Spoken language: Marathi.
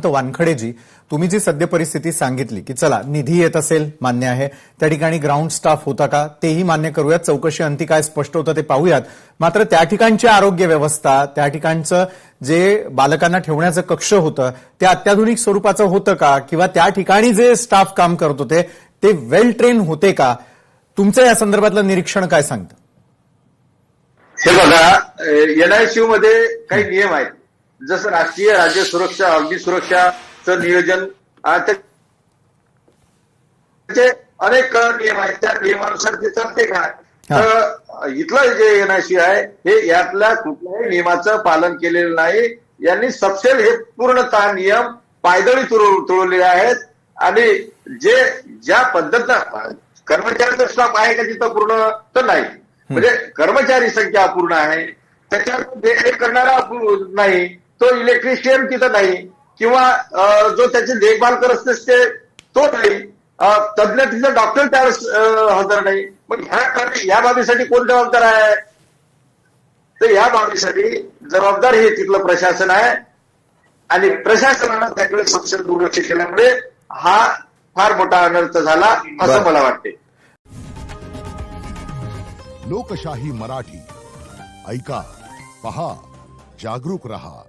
वानखडेजी, तुम्ही जी सद्य परिस्थिती सांगितली की चला निधी येत असेल मान्य आहे, त्या ठिकाणी ग्राउंड स्टाफ होता का तेही मान्य करूयात, चौकशी अंती काय स्पष्ट होतं ते पाहूयात. मात्र त्या ठिकाणची आरोग्य व्यवस्था, त्या ठिकाणचं जे बालकांना ठेवण्याचं कक्ष होतं ते अत्याधुनिक स्वरूपाचं होतं का, किंवा त्या ठिकाणी जे स्टाफ काम करत होते ते वेल ट्रेन होते का? तुमचं या संदर्भातलं निरीक्षण काय सांगतं? हे बघा, एनआयसीयू मध्ये काही नियम आहेत. जसं राष्ट्रीय राज्य सुरक्षा, अग्नि सुरक्षाचं नियोजन, त्याचे अनेक नियम आहेत. त्या नियमानुसार ते चालते का? तर इथलं जे एनआयसीयू आहे हे यातल्या कुठल्याही नियमाचं पालन केलेलं नाही. यांनी सबसेल हे पूर्णतः नियम पायदळी तुळवलेले आहेत. आणि जे ज्या पद्धतीनं कर्मचाऱ्यांचा स्टाफ आहे का तिथं पूर्ण, तर नाही. म्हणजे कर्मचारी संख्या अपूर्ण आहे, त्याच्यावर देखरेख करणारा नाही, तो इलेक्ट्रिशियन तिथं नाही, किंवा जो त्याची देखभाल करत असते तो नाही, तज्ञ तिथं डॉक्टर त्यावेळेस हजर नाही. मग ह्या बाबीसाठी कोण जबाबदार आहे? तर या बाबीसाठी जबाबदार हे तिथलं प्रशासन आहे. आणि प्रशासनानं त्याकडे सक्षम दुर्लक्ष केल्यामुळे हा फार मोठा अनर्थ झाला असं मला वाटते. लोकशाही मराठी ऐका, पहा, जागरूक रहा.